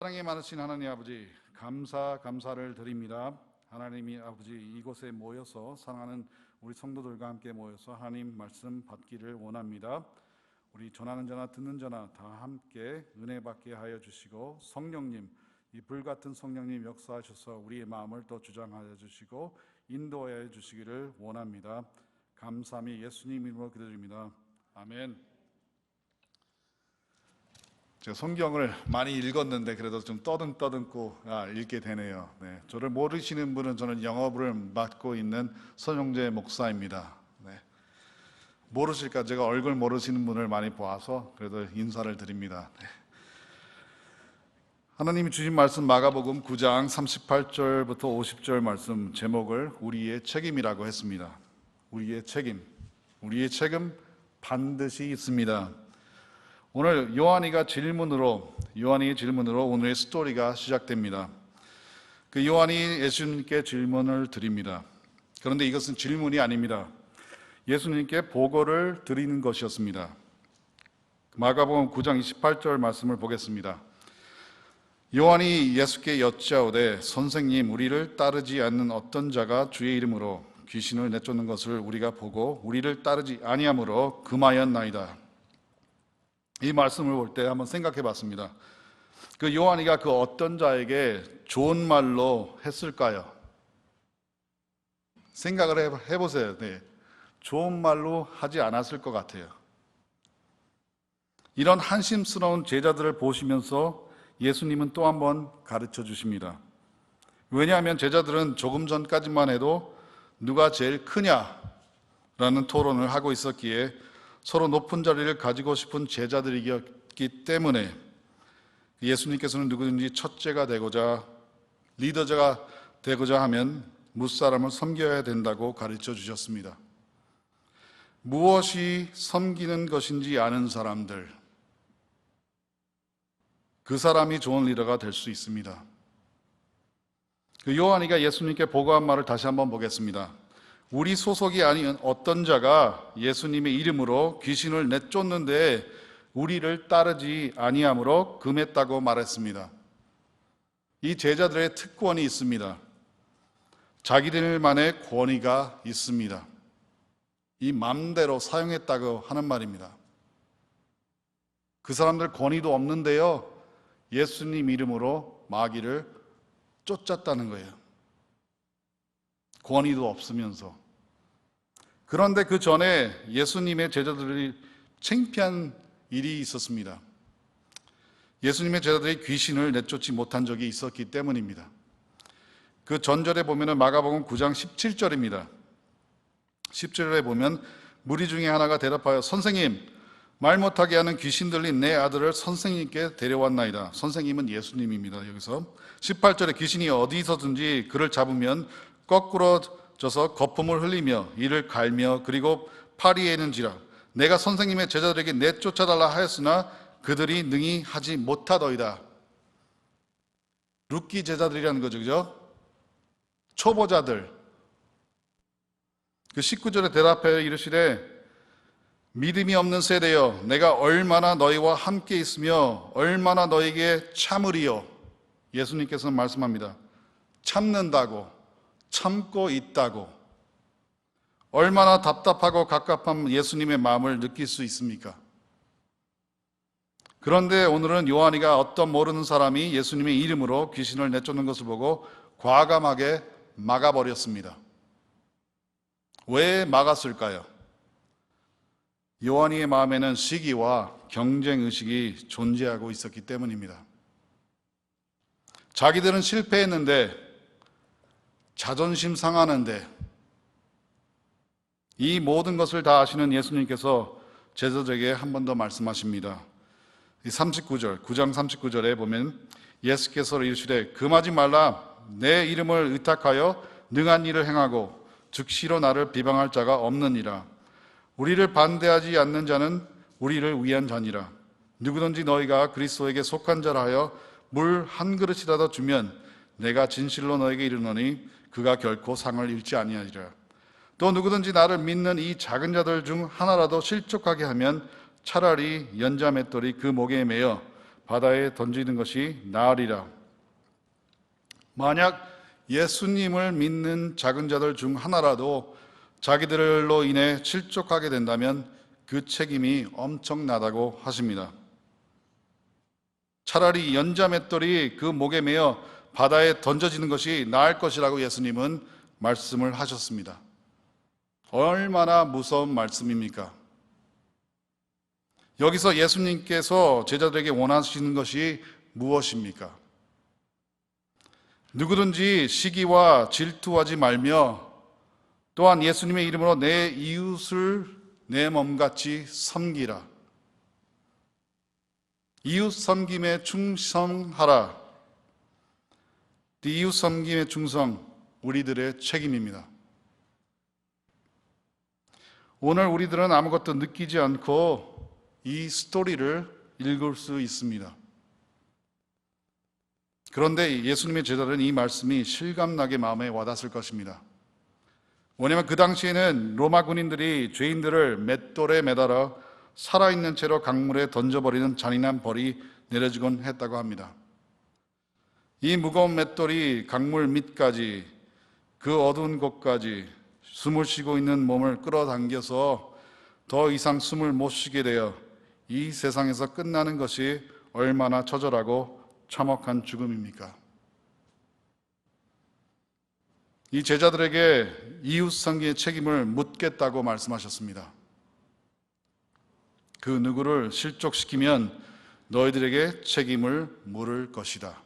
사랑이 많으신 하나님 아버지, 감사를 드립니다. 하나님이 아버지, 이곳에 모여서 사랑하는 우리 성도들과 함께 모여서 하나님 말씀 받기를 원합니다. 우리 전하는 자나 듣는 자나 다 함께 은혜 받게 하여 주시고, 성령님, 이 불같은 성령님 역사하셔서 우리의 마음을 더 주장하여 주시고 인도하여 주시기를 원합니다. 감사함이 예수님 이름으로 기도드립니다. 아멘. 제가 성경을 많이 읽었는데 그래도 좀 떠듬고 읽게 되네요. 저를 모르시는 분은 저는 영어부를 맡고 있는 선용재 목사입니다. 모르실까? 제가 얼굴 모르시는 분을 많이 보아서 그래도 인사를 드립니다. 하나님이 주신 말씀 마가복음 9장 38절부터 50절 말씀 제목을 우리의 책임이라고 했습니다. 우리의 책임 반드시 있습니다. 오늘 요한이의 질문으로 오늘의 스토리가 시작됩니다. 그 요한이 예수님께 질문을 드립니다. 그런데 이것은 질문이 아닙니다. 예수님께 보고를 드리는 것이었습니다. 마가복음 9장 28절 말씀을 보겠습니다. 요한이 예수께 여짜오되 선생님, 우리를 따르지 않는 어떤 자가 주의 이름으로 귀신을 내쫓는 것을 우리가 보고 우리를 따르지 아니하므로 금하였나이다. 이 말씀을 볼 때 한번 생각해 봤습니다. 그 요한이가 그 어떤 자에게 좋은 말로 했을까요? 생각을 해보세요. 좋은 말로 하지 않았을 것 같아요. 이런 한심스러운 제자들을 보시면서 예수님은 또 한 번 가르쳐 주십니다. 왜냐하면 제자들은 조금 전까지만 해도 누가 제일 크냐라는 토론을 하고 있었기에 서로 높은 자리를 가지고 싶은 제자들이었기 때문에 예수님께서는 누구든지 첫째가 되고자 리더자가 되고자 하면 무사람을 섬겨야 된다고 가르쳐 주셨습니다. 무엇이 섬기는 것인지 아는 사람들, 그 사람이 좋은 리더가 될 수 있습니다. 그 요한이가 예수님께 보고한 말을 다시 한번 보겠습니다. 우리 소속이 아닌 어떤 자가 예수님의 이름으로 귀신을 내쫓는데 우리를 따르지 아니함으로 금했다고 말했습니다. 이 제자들의 특권이 있습니다. 자기들만의 권위가 있습니다. 이 마음대로 사용했다고 하는 말입니다. 그 사람들 권위도 없는데요, 예수님 이름으로 마귀를 쫓았다는 거예요. 권위도 없으면서. 그런데 그 전에 예수님의 제자들이 창피한 일이 있었습니다. 예수님의 제자들이 귀신을 내쫓지 못한 적이 있었기 때문입니다. 그 전절에 보면 마가복음 9장 17절입니다. 10절에 보면 무리 중에 하나가 대답하여 선생님, 말 못하게 하는 귀신 들린 내 아들을 선생님께 데려왔나이다. 선생님은 예수님입니다. 여기서 18절에 귀신이 어디서든지 그를 잡으면 거꾸로 져서 거품을 흘리며 이를 갈며 그리고 파리에는지라 내가 선생님의 제자들에게 내쫓아달라 하였으나 그들이 능히 하지 못하더이다. 루키 제자들이라는 거죠, 그죠? 초보자들. 그 19절에 대답하여 이르시되 믿음이 없는 세대여, 내가 얼마나 너희와 함께 있으며 얼마나 너희에게 참으리요. 예수님께서는 말씀합니다. 참는다고, 참고 있다고. 얼마나 답답하고 갑갑한 예수님의 마음을 느낄 수 있습니까? 그런데 오늘은 요한이가 어떤 모르는 사람이 예수님의 이름으로 귀신을 내쫓는 것을 보고 과감하게 막아버렸습니다. 왜 막았을까요? 요한이의 마음에는 시기와 경쟁의식이 존재하고 있었기 때문입니다. 자기들은 실패했는데, 자존심 상하는데, 이 모든 것을 다 아시는 예수님께서 제자들에게 한 번 더 말씀하십니다. 39절, 9장 39절에 보면 예수께서 이르시되 금하지 말라. 내 이름을 의탁하여 능한 일을 행하고 즉시로 나를 비방할 자가 없느니라. 우리를 반대하지 않는 자는 우리를 위한 자니라. 누구든지 너희가 그리스도에게 속한 자라 하여 물 한 그릇이라도 주면 내가 진실로 너에게 이르노니 그가 결코 상을 잃지 아니하리라. 또 누구든지 나를 믿는 이 작은 자들 중 하나라도 실족하게 하면 차라리 연자맷돌이 그 목에 매어 바다에 던지는 것이 나으리라. 만약 예수님을 믿는 작은 자들 중 하나라도 자기들로 인해 실족하게 된다면 그 책임이 엄청나다고 하십니다. 차라리 연자 맷돌이 그 목에 매어 바다에 던져지는 것이 나을 것이라고 예수님은 말씀을 하셨습니다. 얼마나 무서운 말씀입니까? 여기서 예수님께서 제자들에게 원하시는 것이 무엇입니까? 누구든지 시기와 질투하지 말며 또한 예수님의 이름으로 내 이웃을 내 몸같이 섬기라. 이웃 섬김에 충성하라. 이웃 섬김의 충성, 우리들의 책임입니다. 오늘 우리들은 아무것도 느끼지 않고 이 스토리를 읽을 수 있습니다. 그런데 예수님의 제자들은 이 말씀이 실감나게 마음에 와닿았을 것입니다. 왜냐하면 그 당시에는 로마 군인들이 죄인들을 맷돌에 매달아 살아있는 채로 강물에 던져버리는 잔인한 벌이 내려지곤 했다고 합니다. 이 무거운 맷돌이 강물 밑까지, 그 어두운 곳까지 숨을 쉬고 있는 몸을 끌어당겨서 더 이상 숨을 못 쉬게 되어 이 세상에서 끝나는 것이 얼마나 처절하고 참혹한 죽음입니까? 이 제자들에게 이웃 섬기의 책임을 묻겠다고 말씀하셨습니다. 그 누구를 실족시키면 너희들에게 책임을 물을 것이다.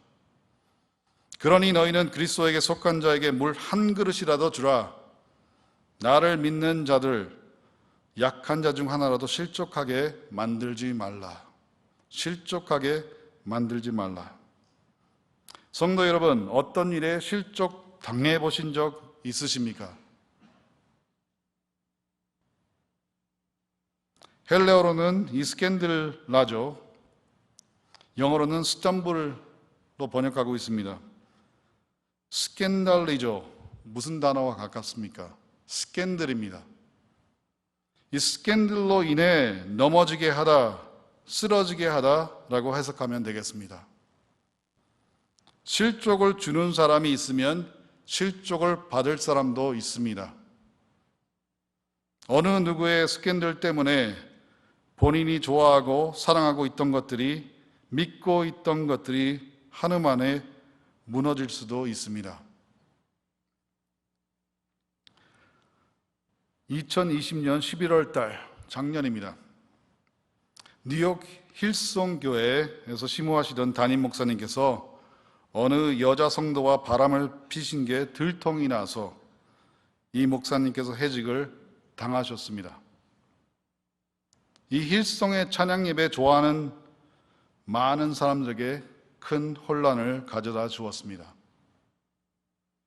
그러니 너희는 그리스도에게 속한 자에게 물 한 그릇이라도 주라. 나를 믿는 자들, 약한 자 중 하나라도 실족하게 만들지 말라. 실족하게 만들지 말라. 성도 여러분, 어떤 일에 실족 당해보신 적 있으십니까? 헬레어로는 이 스캔들라죠. 영어로는 스탬블로 번역하고 있습니다. 스캔달리죠. 무슨 단어와 가깝습니까? 스캔들입니다. 이 스캔들로 인해 넘어지게 하다, 쓰러지게 하다라고 해석하면 되겠습니다. 실족을 주는 사람이 있으면 실족을 받을 사람도 있습니다. 어느 누구의 스캔들 때문에 본인이 좋아하고 사랑하고 있던 것들이, 믿고 있던 것들이 한해만에 무너질 수도 있습니다. 2020년 11월 달, 작년입니다. 뉴욕 힐송 교회에서 심호하시던 담임 목사님께서 어느 여자 성도와 바람을 피신 게 들통이 나서 이 목사님께서 해직을 당하셨습니다. 이 힐송의 찬양 예배 좋아하는 많은 사람들에게 큰 혼란을 가져다 주었습니다.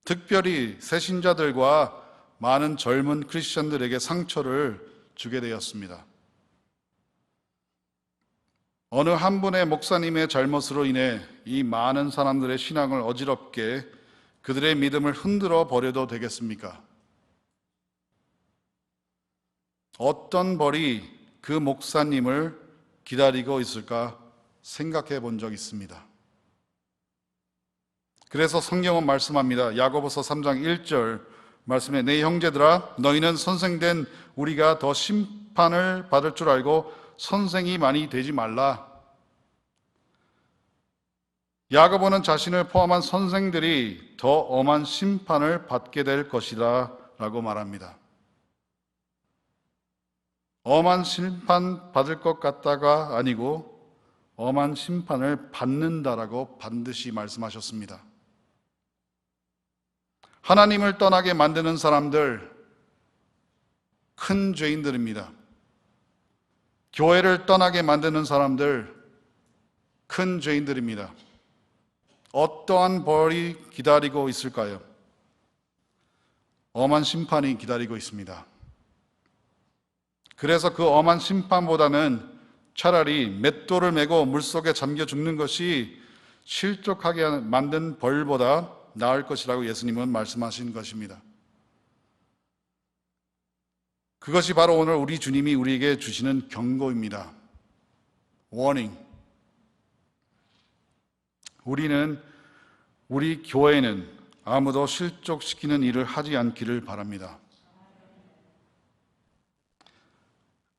특별히 새신자들과 많은 젊은 크리스천들에게 상처를 주게 되었습니다. 어느 한 분의 목사님의 잘못으로 인해 이 많은 사람들의 신앙을 어지럽게 그들의 믿음을 흔들어 버려도 되겠습니까? 어떤 벌이 그 목사님을 기다리고 있을까 생각해 본 적 있습니다. 그래서 성경은 말씀합니다. 야고보서 3장 1절 말씀에 내 형제들아 너희는 선생된 우리가 더 심판을 받을 줄 알고 선생이 많이 되지 말라. 야고보는 자신을 포함한 선생들이 더 엄한 심판을 받게 될 것이다 라고 말합니다. 엄한 심판 받을 것 같다가 아니고 엄한 심판을 받는다라고 반드시 말씀하셨습니다. 하나님을 떠나게 만드는 사람들, 큰 죄인들입니다. 교회를 떠나게 만드는 사람들, 큰 죄인들입니다. 어떠한 벌이 기다리고 있을까요? 엄한 심판이 기다리고 있습니다. 그래서 그 엄한 심판보다는 차라리 맷돌을 메고 물속에 잠겨 죽는 것이 실족하게 만든 벌보다 나을 것이라고 예수님은 말씀하신 것입니다. 그것이 바로 오늘 우리 주님이 우리에게 주시는 경고입니다. 워닝. 우리 교회는 아무도 실족시키는 일을 하지 않기를 바랍니다.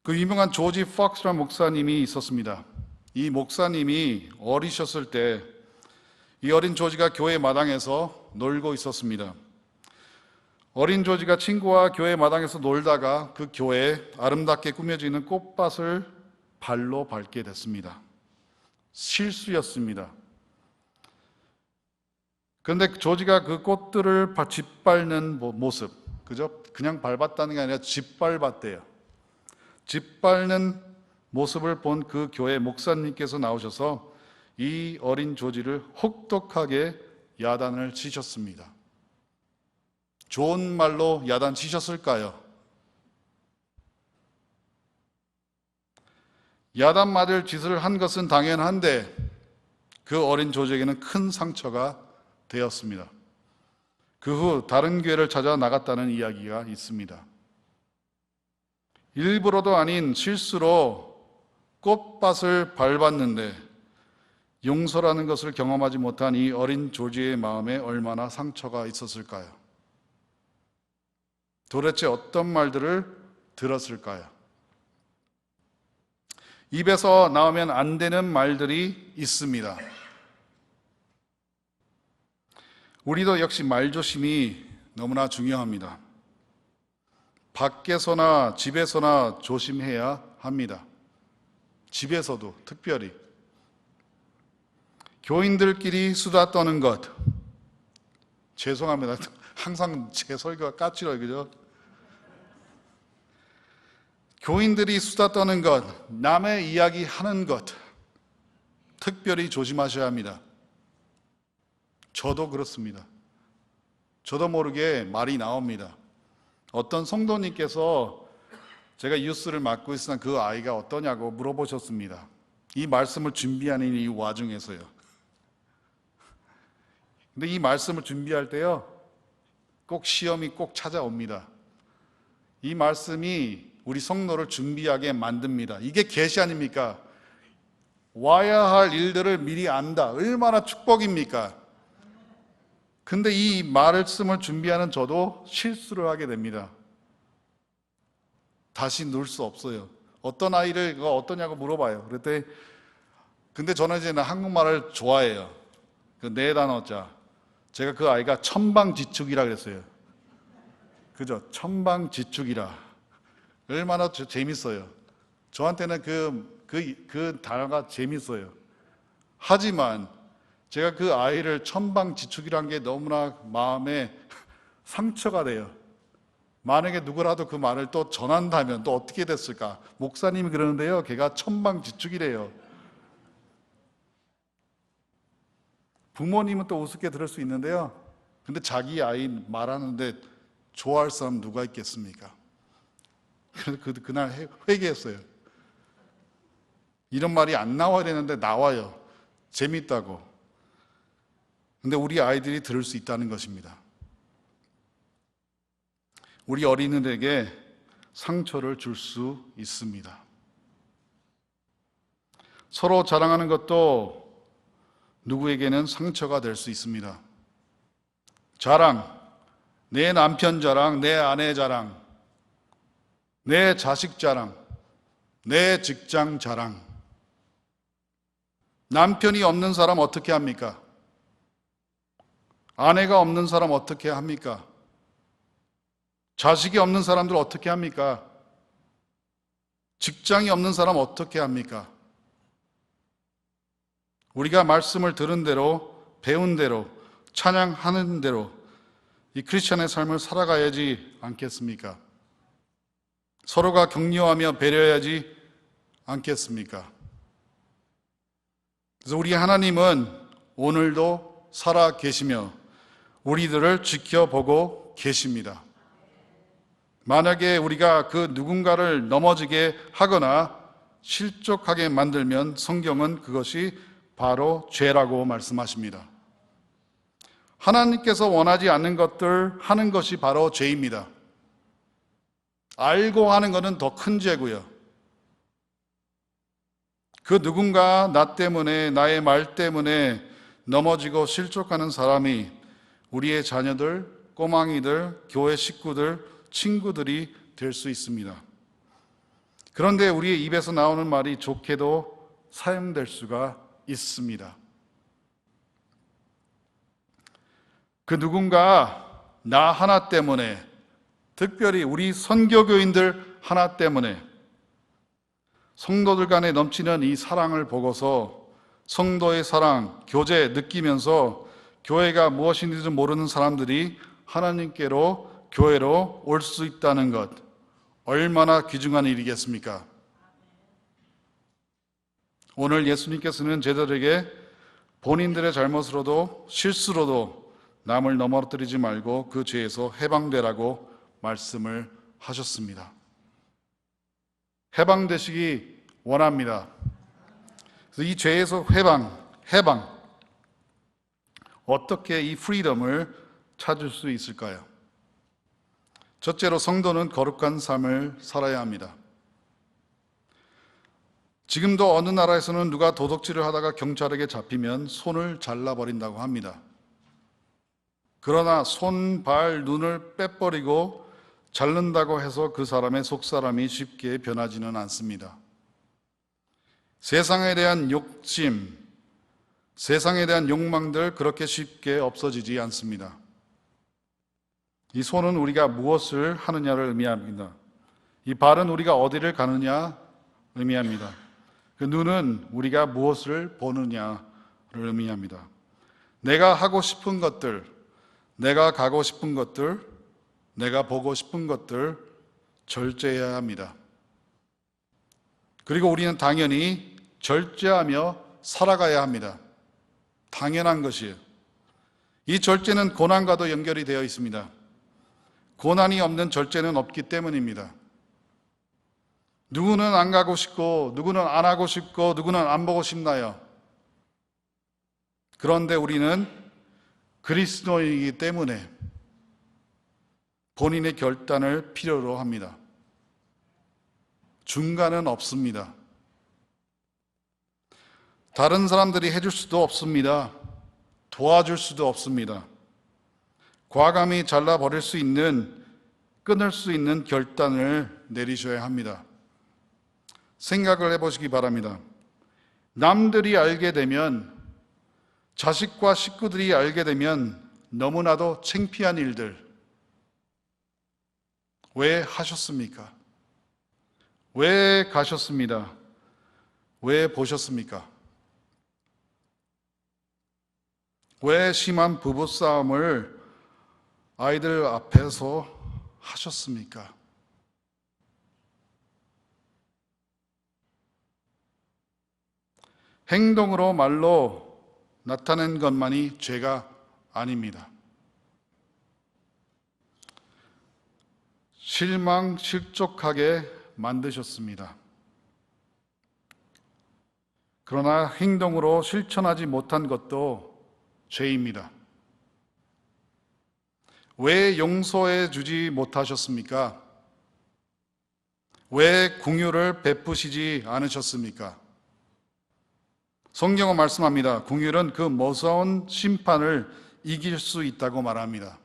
그 유명한 조지 폭스라는 목사님이 있었습니다. 이 목사님이 어리셨을 때 이 어린 조지가 교회 마당에서 놀고 있었습니다. 어린 조지가 친구와 교회 마당에서 놀다가 그 교회에 아름답게 꾸며져 있는 꽃밭을 발로 밟게 됐습니다. 실수였습니다. 그런데 조지가 그 꽃들을 짓밟는 모습, 그냥 밟았다는 게 아니라 짓밟았대요. 짓밟는 모습을 본 그 교회 목사님께서 나오셔서 이 어린 조지를 혹독하게 야단을 치셨습니다. 좋은 말로 야단 치셨을까요? 야단 맞을 짓을 한 것은 당연한데 그 어린 조지에게는 큰 상처가 되었습니다. 그 후 다른 교회를 찾아 나갔다는 이야기가 있습니다. 일부러도 아닌 실수로 꽃밭을 밟았는데 용서라는 것을 경험하지 못한 이 어린 조지의 마음에 얼마나 상처가 있었을까요? 도대체 어떤 말들을 들었을까요? 입에서 나오면 안 되는 말들이 있습니다. 우리도 역시 말조심이 너무나 중요합니다. 밖에서나 집에서나 조심해야 합니다. 집에서도 특별히. 교인들끼리 수다 떠는 것. 죄송합니다. 항상 제 설교가 까칠해요. 그죠? 교인들이 수다 떠는 것, 남의 이야기 하는 것, 특별히 조심하셔야 합니다. 저도 그렇습니다. 저도 모르게 말이 나옵니다. 어떤 성도님께서 제가 뉴스를 맡고 있으나 그 아이가 어떠냐고 물어보셨습니다. 이 말씀을 준비하는 이 와중에서요. 근데 이 말씀을 준비할 때요, 꼭 시험이 꼭 찾아옵니다. 이 말씀이 우리 성도를 준비하게 만듭니다. 이게 계시 아닙니까? 와야 할 일들을 미리 안다. 얼마나 축복입니까? 근데 이 말씀을 준비하는 저도 실수를 하게 됩니다. 다시 넣을 수 없어요. 어떤 아이를 이거 어떠냐고 물어봐요. 그랬더니 근데 저는 이제 한국말을 좋아해요. 그 네 단어자. 제가 그 아이가 천방지축이라 그랬어요. 그죠? 천방지축이라. 얼마나 재밌어요. 저한테는 그 단어가 재밌어요. 하지만 제가 그 아이를 천방지축이란 게 너무나 마음에 상처가 돼요. 만약에 누구라도 그 말을 또 전한다면 또 어떻게 됐을까? 목사님이 그러는데요, 걔가 천방지축이래요. 부모님은 또 우습게 들을 수 있는데요, 근데 자기 아이 말하는데 좋아할 사람 누가 있겠습니까? 그래서 그날 회개했어요. 이런 말이 안 나와야 되는데 나와요. 재밌다고. 근데 우리 아이들이 들을 수 있다는 것입니다. 우리 어린이들에게 상처를 줄 수 있습니다. 서로 자랑하는 것도 누구에게는 상처가 될 수 있습니다. 자랑, 내 남편 자랑, 내 아내 자랑, 내 자식 자랑, 내 직장 자랑. 남편이 없는 사람 어떻게 합니까? 아내가 없는 사람 어떻게 합니까? 자식이 없는 사람들 어떻게 합니까? 직장이 없는 사람 어떻게 합니까? 우리가 말씀을 들은 대로, 배운 대로, 찬양하는 대로 이 크리스천의 삶을 살아가야지 않겠습니까? 서로가 격려하며 배려해야지 않겠습니까? 그래서 우리 하나님은 오늘도 살아 계시며 우리들을 지켜보고 계십니다. 만약에 우리가 그 누군가를 넘어지게 하거나 실족하게 만들면 성경은 그것이 바로 죄라고 말씀하십니다. 하나님께서 원하지 않는 것들 하는 것이 바로 죄입니다. 알고 하는 것은 더 큰 죄고요. 그 누군가 나 때문에, 나의 말 때문에 넘어지고 실족하는 사람이 우리의 자녀들, 꼬망이들, 교회 식구들, 친구들이 될 수 있습니다. 그런데 우리의 입에서 나오는 말이 좋게도 사용될 수가 있습니다. 그 누군가 나 하나 때문에, 특별히 우리 선교교인들 하나 때문에 성도들 간에 넘치는 이 사랑을 보고서 성도의 사랑, 교제 느끼면서 교회가 무엇인지 모르는 사람들이 하나님께로, 교회로 올 수 있다는 것, 얼마나 귀중한 일이겠습니까? 오늘 예수님께서는 제자들에게 본인들의 잘못으로도 실수로도 남을 넘어뜨리지 말고 그 죄에서 해방되라고 말씀을 하셨습니다. 해방되시기 원합니다. 그래서 이 죄에서 해방, 어떻게 이 프리덤을 찾을 수 있을까요? 첫째로 성도는 거룩한 삶을 살아야 합니다. 지금도 어느 나라에서는 누가 도둑질을 하다가 경찰에게 잡히면 손을 잘라버린다고 합니다. 그러나 손, 발, 눈을 빼버리고 자른다고 해서 그 사람의 속사람이 쉽게 변하지는 않습니다. 세상에 대한 욕심, 세상에 대한 욕망들 그렇게 쉽게 없어지지 않습니다. 이 손은 우리가 무엇을 하느냐를 의미합니다. 이 발은 우리가 어디를 가느냐 의미합니다. 그 눈은 우리가 무엇을 보느냐를 의미합니다. 내가 하고 싶은 것들, 내가 가고 싶은 것들, 내가 보고 싶은 것들 절제해야 합니다. 그리고 우리는 당연히 절제하며 살아가야 합니다. 당연한 것이에요. 이 절제는 고난과도 연결이 되어 있습니다. 고난이 없는 절제는 없기 때문입니다. 누구는 안 가고 싶고, 누구는 안 하고 싶고, 누구는 안 보고 싶나요? 그런데 우리는 그리스도이기 때문에 본인의 결단을 필요로 합니다. 중간은 없습니다. 다른 사람들이 해줄 수도 없습니다. 도와줄 수도 없습니다. 과감히 잘라버릴 수 있는, 끊을 수 있는 결단을 내리셔야 합니다. 생각을 해보시기 바랍니다. 남들이 알게 되면, 자식과 식구들이 알게 되면 너무나도 창피한 일들 왜 하셨습니까? 왜 가셨습니다? 왜 보셨습니까? 왜 심한 부부싸움을 아이들 앞에서 하셨습니까? 행동으로 말로 나타낸 것만이 죄가 아닙니다. 실족하게 만드셨습니다. 그러나 행동으로 실천하지 못한 것도 죄입니다. 왜 용서해 주지 못하셨습니까? 왜 긍휼을 베푸시지 않으셨습니까? 성경은 말씀합니다. 긍휼은 그 무서운 심판을 이길 수 있다고 말합니다.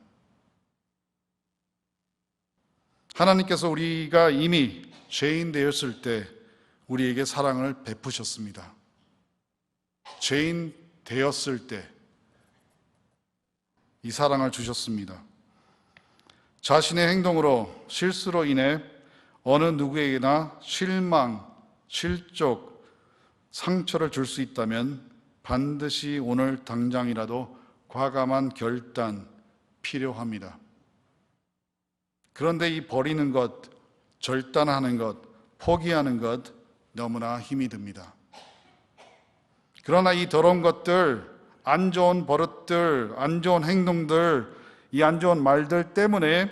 하나님께서 우리가 이미 죄인 되었을 때 우리에게 사랑을 베푸셨습니다. 죄인 되었을 때 이 사랑을 주셨습니다. 자신의 행동으로 실수로 인해 어느 누구에게나 실망, 실족, 상처를 줄 수 있다면 반드시 오늘 당장이라도 과감한 결단 필요합니다. 그런데 이 버리는 것, 절단하는 것, 포기하는 것 너무나 힘이 듭니다. 그러나 이 더러운 것들, 안 좋은 버릇들, 안 좋은 행동들, 이 안 좋은 말들 때문에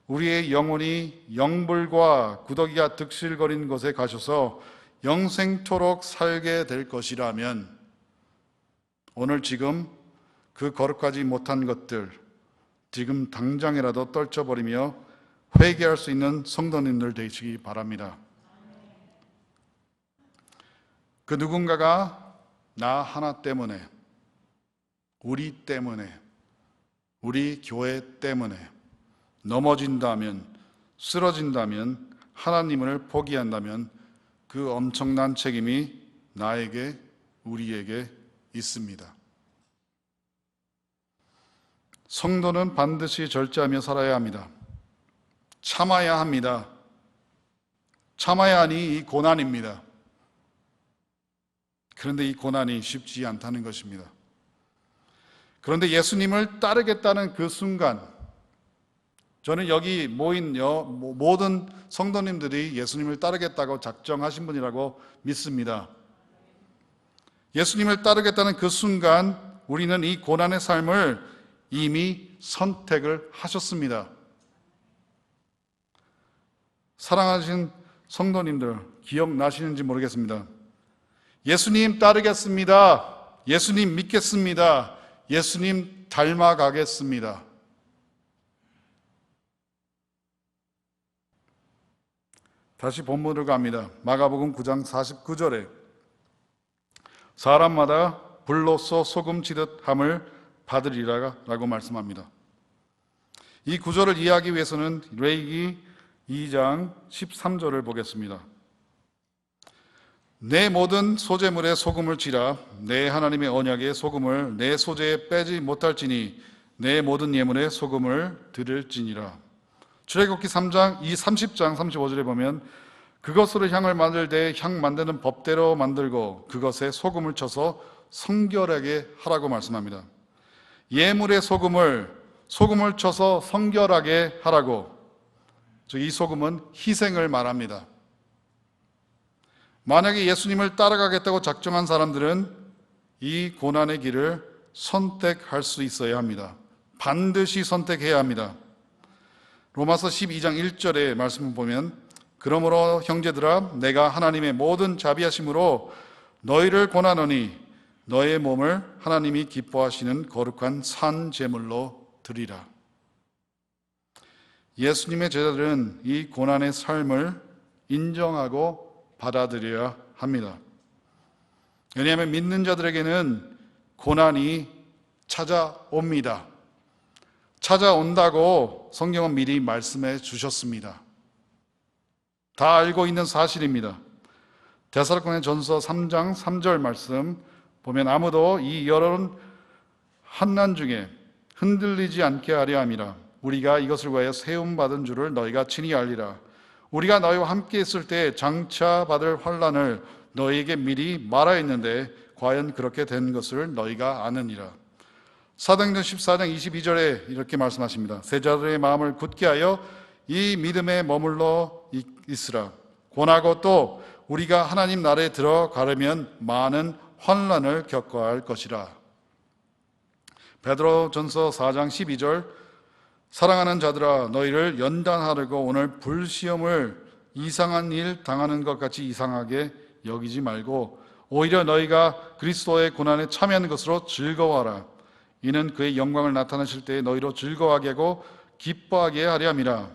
우리의 영혼이 영불과 구더기가 득실거리는 곳에 가셔서 영생토록 살게 될 것이라면 오늘 지금 그 거룩하지 못한 것들 지금 당장이라도 떨쳐버리며 회개할 수 있는 성도님들 되시기 바랍니다. 그 누군가가 나 하나 때문에 우리 때문에, 우리 교회 때문에 넘어진다면, 쓰러진다면, 하나님을 포기한다면 그 엄청난 책임이 나에게, 우리에게 있습니다. 성도는 반드시 절제하며 살아야 합니다. 참아야 합니다. 참아야 하니 이 고난입니다. 그런데 이 고난이 쉽지 않다는 것입니다. 그런데 예수님을 따르겠다는 그 순간, 저는 여기 모인 모든 성도님들이 예수님을 따르겠다고 작정하신 분이라고 믿습니다. 예수님을 따르겠다는 그 순간 우리는 이 고난의 삶을 이미 선택을 하셨습니다. 사랑하신 성도님들, 기억나시는지 모르겠습니다. 예수님 따르겠습니다. 예수님 믿겠습니다. 예수님 닮아가겠습니다. 다시 본문으로 갑니다. 마가복음 9장 49절에 사람마다 불로써 소금 치듯 함을 받으리라 라고 말씀합니다. 이 구절을 이해하기 위해서는 레위기 2장 13절을 보겠습니다. 내 모든 소재물에 소금을 치라. 내 하나님의 언약의 소금을 내 소재에 빼지 못할지니 내 모든 예물에 소금을 드릴지니라. 출애굽기 3장 30장 35절에 보면 그것으로 향을 만들 때 향 만드는 법대로 만들고 그것에 소금을 쳐서 성결하게 하라고 말씀합니다. 예물의 소금을 쳐서 성결하게 하라고. 이 소금은 희생을 말합니다. 만약에 예수님을 따라가겠다고 작정한 사람들은 이 고난의 길을 선택할 수 있어야 합니다. 반드시 선택해야 합니다. 로마서 12장 1절의 말씀을 보면 그러므로 형제들아 내가 하나님의 모든 자비하심으로 너희를 권하노니 너의 몸을 하나님이 기뻐하시는 거룩한 산 제물로 드리라. 예수님의 제자들은 이 고난의 삶을 인정하고 받아들여야 합니다. 왜냐하면 믿는 자들에게는 고난이 찾아옵니다. 찾아온다고 성경은 미리 말씀해 주셨습니다. 다 알고 있는 사실입니다. 데살로니가전서 3장 3절 말씀 보면 아무도 이 여러 환난 중에 흔들리지 않게 하려 함이라. 우리가 이것을 위하여 세움받은 줄을 너희가 친히 알리라. 우리가 너희와 함께 있을 때 장차 받을 환난을 너희에게 미리 말하였는데 과연 그렇게 된 것을 너희가 아느니라. 사도행전 14장 22절에 이렇게 말씀하십니다. 세자들의 마음을 굳게 하여 이 믿음에 머물러 있으라. 권하고 또 우리가 하나님 나라에 들어가려면 많은 환난을 겪어야 할 것이라. 베드로전서 4장 12절 사랑하는 자들아 너희를 연단하려고 오늘 불시험을 이상한 일 당하는 것 같이 이상하게 여기지 말고 오히려 너희가 그리스도의 고난에 참여하는 것으로 즐거워하라. 이는 그의 영광을 나타내실 때에 너희로 즐거워하게 하고 기뻐하게 하려 함이라.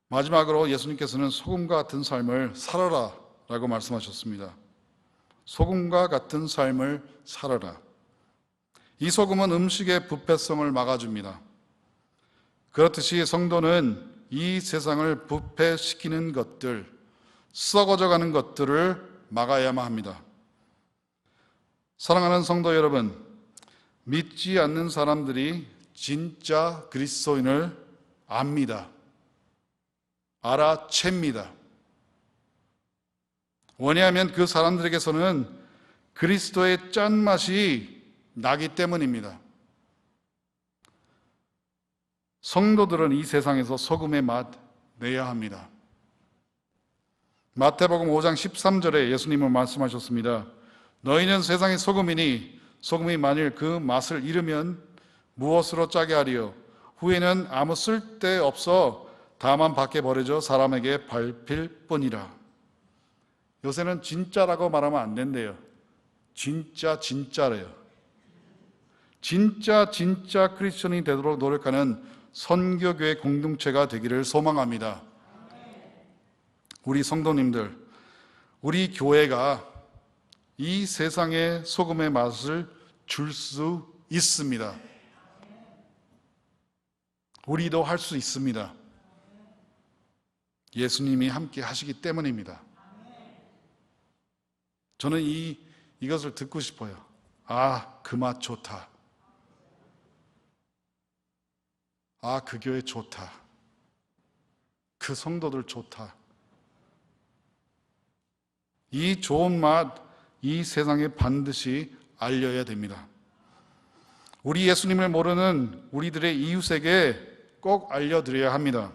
마지막으로 예수님께서는 소금과 같은 삶을 살아라 라고 말씀하셨습니다. 소금과 같은 삶을 살아라. 이 소금은 음식의 부패성을 막아줍니다. 그렇듯이 성도는 이 세상을 부패시키는 것들, 썩어져가는 것들을 막아야만 합니다. 사랑하는 성도 여러분, 믿지 않는 사람들이 진짜 그리스도인을 압니다. 알아챕니다. 왜냐하면 그 사람들에게서는 그리스도의 짠맛이 나기 때문입니다. 성도들은 이 세상에서 소금의 맛 내야 합니다. 마태복음 5장 13절에 예수님은 말씀하셨습니다. 너희는 세상의 소금이니 소금이 만일 그 맛을 잃으면 무엇으로 짜게 하리요? 후에는 아무 쓸데 없어 다만 밖에 버려져 사람에게 밟힐 뿐이라. 요새는 진짜라고 말하면 안 된대요. 진짜래요. 진짜 크리스천이 되도록 노력하는 선교교회 공동체가 되기를 소망합니다. 우리 성도님들, 우리 교회가 이 세상의 소금의 맛을 줄 수 있습니다. 우리도 할 수 있습니다. 예수님이 함께 하시기 때문입니다. 저는 이것을 듣고 싶어요. 아, 그 맛 좋다. 아, 그 교회 좋다. 그 성도들 좋다. 이 좋은 맛, 이 세상에 반드시 알려야 됩니다. 우리 예수님을 모르는 우리들의 이웃에게 꼭 알려드려야 합니다.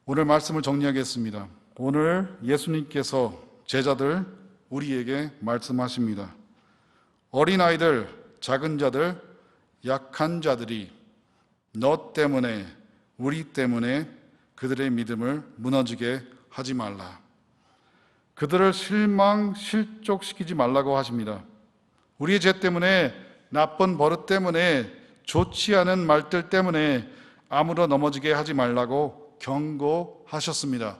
오늘 말씀을 정리하겠습니다. 오늘 예수님께서 제자들, 우리에게 말씀하십니다. 어린아이들, 작은 자들, 약한 자들이 너 때문에, 우리 때문에 그들의 믿음을 무너지게 하지 말라. 그들을 실족시키지 말라고 하십니다. 우리의 죄 때문에, 나쁜 버릇 때문에, 좋지 않은 말들 때문에 아무로 넘어지게 하지 말라고 경고하셨습니다.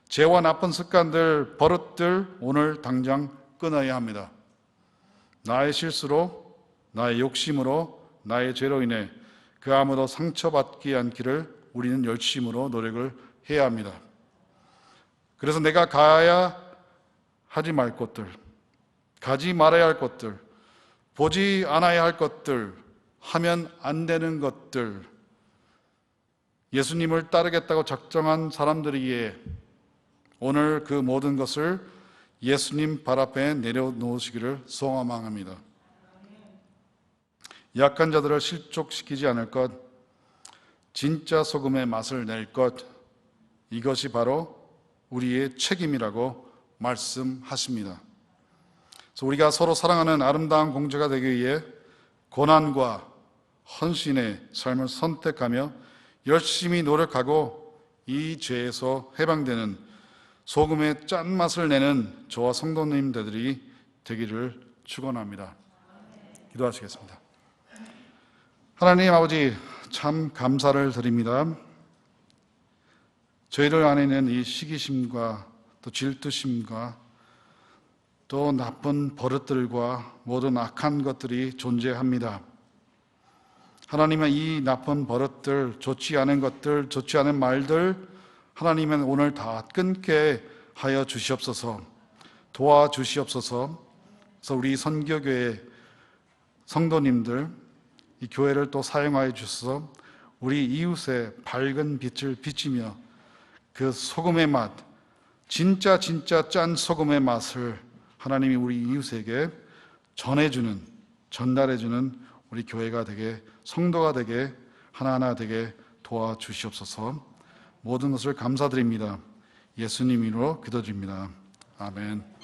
죄와 나쁜 습관들, 버릇들 오늘 당장 끊어야 합니다. 나의 실수로, 나의 욕심으로, 나의 죄로 인해 그 아무도 상처받지 않기를 우리는 열심으로 노력을 해야 합니다. 그래서 내가 가야 하지 말 것들, 가지 말아야 할 것들, 보지 않아야 할 것들, 하면 안 되는 것들, 예수님을 따르겠다고 작정한 사람들이기에 오늘 그 모든 것을 예수님 발 앞에 내려놓으시기를 소망합니다. 약한 자들을 실족시키지 않을 것, 진짜 소금의 맛을 낼 것, 이것이 바로 우리의 책임이라고 말씀하십니다. 그래서 우리가 서로 사랑하는 아름다운 공제가 되기 위해 고난과 헌신의 삶을 선택하며 열심히 노력하고 이 죄에서 해방되는 소금의 짠맛을 내는 저와 성도님들이 되기를 축원합니다. 기도하시겠습니다. 하나님 아버지, 참 감사를 드립니다. 저희들 안에 있는 이 시기심과 또 질투심과 또 나쁜 버릇들과 모든 악한 것들이 존재합니다. 하나님은 이 나쁜 버릇들, 좋지 않은 것들, 좋지 않은 말들, 하나님은 오늘 다 끊게 하여 주시옵소서, 도와주시옵소서. 그래서 우리 선교교회 성도님들, 이 교회를 또 사용하여 주셔서 우리 이웃의 밝은 빛을 비치며 그 소금의 맛, 진짜 짠 소금의 맛을 하나님이 우리 이웃에게 전해주는, 전달해주는 우리 교회가 되게, 성도가 되게, 하나하나 되게 도와주시옵소서. 모든 것을 감사드립니다. 예수님 이름으로 기도드립니다. 아멘.